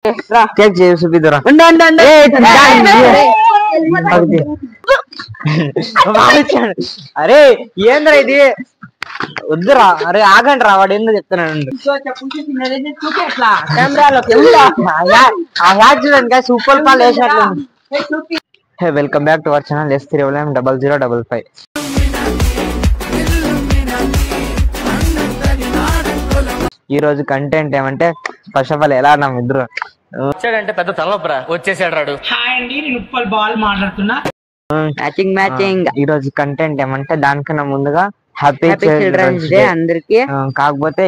Cake చేసి చూపిద్దురా. అరే ఏంద్రా ఇది వద్దురా. అరే ఆగండి రా, వాడు ఏందో చెప్తున్నాడు. సూపర్ కాల్ వేసినట్లు. Welcome back to our channel S30055. ఈ రోజు కంటెంట్ ఏమంటే ఫస్ట్ ఆఫ్ ఆల్ ఎలా నా ఇద్దరు వచ్చాడంటే పెద్ద తలనొప్పరా వచ్చేసాడు రాడు. హాయ్ అండి, నేను ఉప్పల్ బాల్ మాట్లాడుతున్నా. మ్యాచింగ్. ఈ రోజు కంటెంట్ ఏమంటే దానికన్నా ముందుగా హ్యాపీ చిల్డ్రన్స్ డే అందరికి. కాకపోతే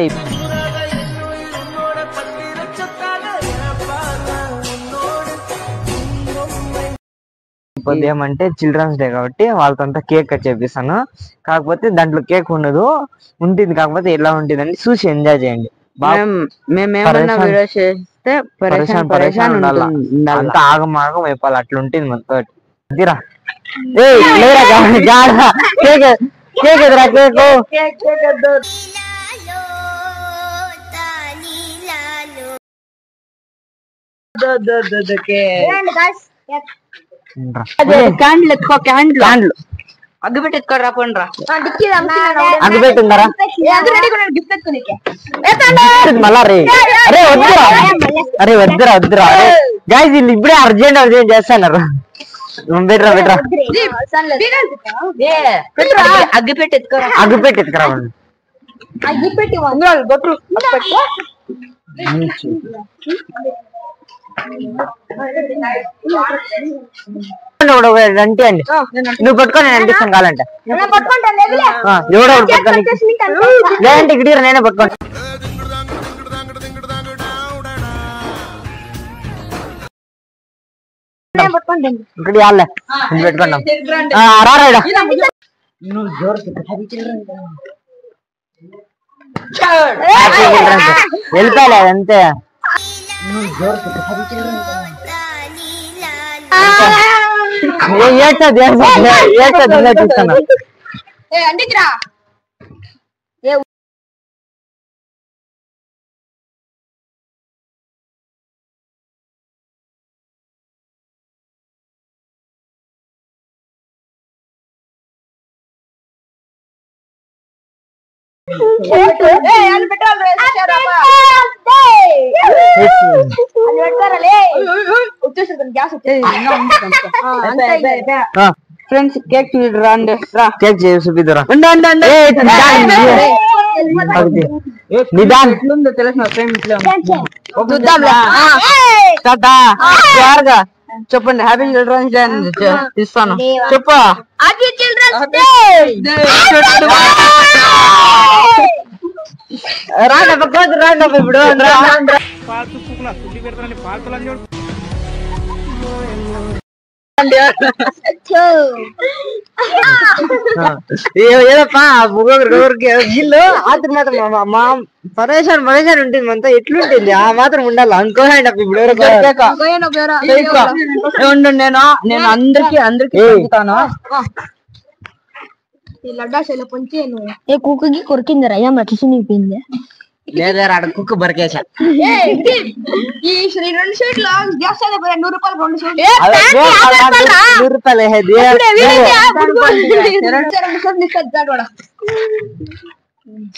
ఏమంటే చిల్డ్రన్స్ డే కాబట్టి వాళ్ళతో కేక్ కట్ చేపిస్తాను. కాకపోతే దాంట్లో కేక్ ఉండదు, ఉంటుంది. కాకపోతే ఎలా ఉంటుంది అని చూసి ఎంజాయ్ చేయండి. అంత ఆగమాగం అయిపోవాలి, అట్లుంటుంది మొత్తం. అదిరా కేక్ ఎదురా కేక్ క్యాండ్లు అగ్గిపెట్టి ఎత్తుకోరా పోండ్రా. అగ్గిపెట్టిందరా మళ్ళా రే. అరే వద్దురా, అరే వద్దురా. అరే గైస్ వీళ్ళు ఇప్పుడే అర్జెంట్ చేస్తున్నారు. బెట్రా అగ్గిపెట్టి ఎత్తుకోరా. అగ్గిపెట్టి అంటే అండి నువ్వు పట్టుకొని నేను అనిపిస్తాను కావాలంటే. ఎవడో లేదంటే ఇక్కడ నేనే పట్టుకోండి. ఇక్కడ వాళ్ళే పెట్టుకున్నాం. రారాడా వెళ్ళిపోలే అంతే. చూస్తాను ఫ్రెండ్స్. కేక్ కేక్ చేసి చూపిద్దురా. చెప్పండి హ్యాపీ చిల్డ్రన్స్ డే అని ఇస్తాను. చెప్పు రాండప్ప ఇప్పుడు ఏదప్పా వీళ్ళు ఆత్ర మాత్రం మా పరేషాన్ ఉంటుంది అంతా. ఎట్లుంటుంది ఆ మాత్రం ఉండాలి అనుకోండి. ఇప్పుడు నేను అందరికి చెప్తాను. కుక్కకి కొరికిందిరా ఏం అట్లా చినిగిపోయింది. లేదా ఆడ కుక్క బరికేసా.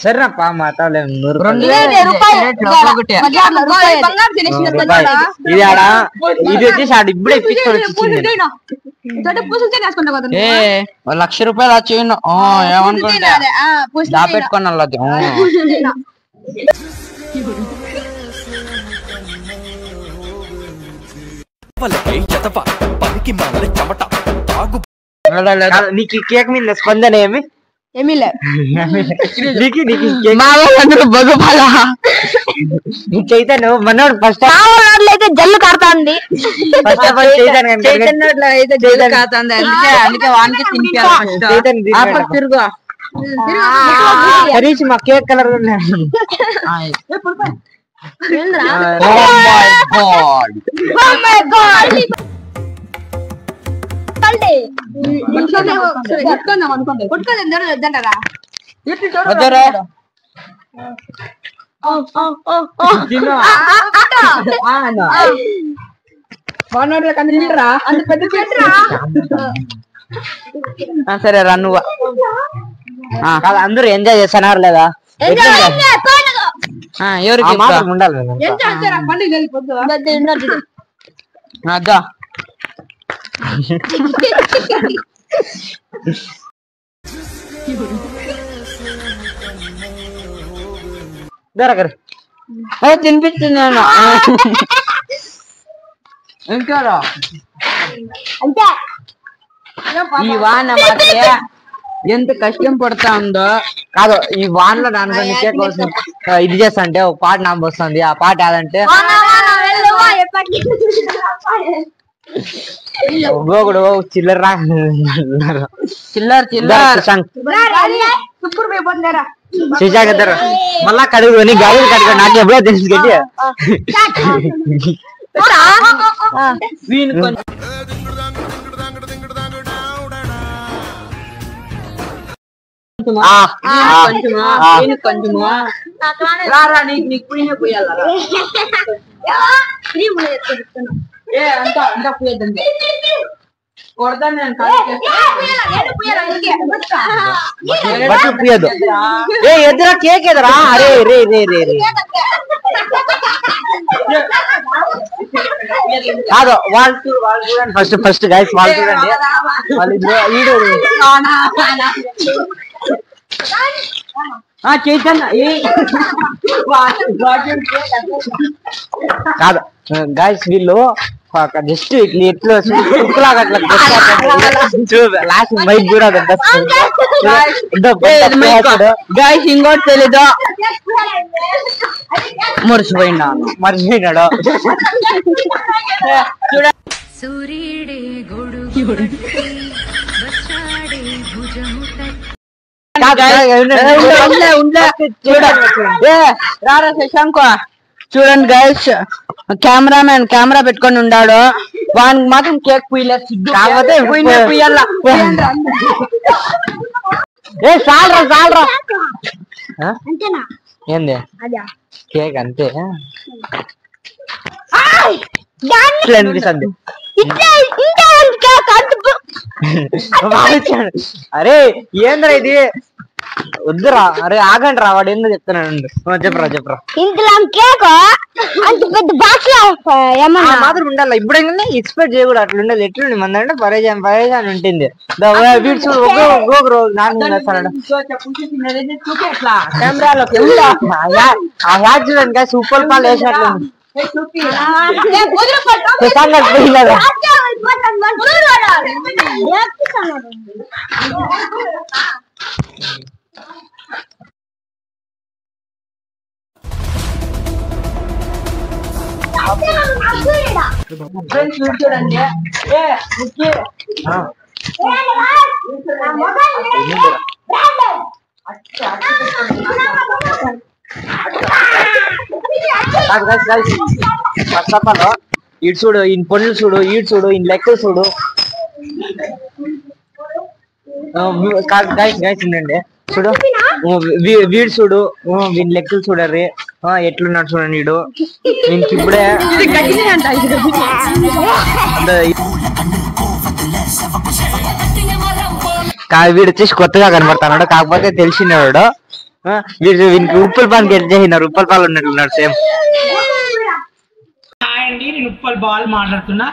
సరేనప్పా మాట్లాడలేము. 100 ఇది ఆడ ఇది వచ్చేసి ఆడ ఇప్పుడే ఇప్పించుకొని వచ్చింది. 1,00,000 రూపాయలు వచ్చేయండి ఏమనుకుంటా దాపెట్టుకున్నా. నీకు కేక్ మీద స్పందన ఏమీ లేదు. చైతన్య మనోడు ఫస్ట్ అయితే జల్లు కాడుతుంది. అందుకే వానికి తిరుగు హరీష్ మా కేక్ కలర్ సరే రా నువ్వు కాదు అందరూ ఎంజాయ్ చేస్తున్నారు లేదా ఎవరికి ఉండాలి అదా తినిపిస్తున్నాను ఇంకా ఈ వాన మాత్రమే ఎంత కష్టం పడతా ఉందో కాదు ఈ వానలో నాన్నకే కోసం ఇది చేస్తా అంటే ఒక పాట నాకు వస్తుంది ఆ పాట ఏదంటే గోగుడు చిల్లర శ్రీజాగర్ మళ్ళా కడుగుని గాలి కడుగు నాకు ఎప్పుడో తెలుసు గట్టి ఎదురా కేక్ ఎదురా అరే రే రే రే రే కాదు వాళ్ళు చూడండి ఫస్ట్ ఫస్ట్ గైస్ వాళ్ళు చూడండి కాదు గైస్ వీళ్ళు జస్ట్ ఎట్లా కుక్కలాగా అట్లా లాస్ట్ బైక్ కూడా గైస్ ఇంకోటి తెలీదు మర్చిపోయినాడు చూడ సూర్యుడే శశాంక్ చూడండి గైస్ కెమెరామెన్ కెమెరా పెట్టుకొని ఉన్నాడు వానికి మాత్రం కేక్ పుయ్యలేదు కాకపోతే చాలరా చాలరా ఏంది కేక్ అంతే అనిపిస్తుంది అరే ఏంద్రా ఇది వద్దురా అరే ఆగండి రా వాడు ఏందో చెప్తున్నాడు చెప్పరా చెప్పరా ఇంట్లో కేక్ అంత పెద్ద బాక్స్ మాత్రం ఉండాలి ఇప్పుడు ఎక్స్పెక్ట్ చేయకూడదు అట్లా ఉండాలి ఎట్లుండి మన అంటే పరేజాన్ ఉంటుంది కెమెరాలోకి చూడండి సూపర్ పాలు వేసినట్లు చూడండి ఇటు చూడు ఈయన పనులు చూడు ఈడు చూడు ఈయన లెక్కలు చూడు ఉండండి చూడు వీడు చూడు వీని లెక్కలు చూడర్రి ఎట్లున్నాడు చూడండి వీడు వీనికి ఇప్పుడే వీడు వచ్చేసి కొత్తగా కనబడతాడు కాకపోతే తెలిసినవాడు వీడు వీనికి ఉప్పల్ పాలకి వెళ్ళేసినారు ఉప్పల్ పాలు ఉన్నట్లున్నాడు సేమ్ హాయ్ అండి నేను ఉప్పల్ బాల్ మాట్లాడుతున్నా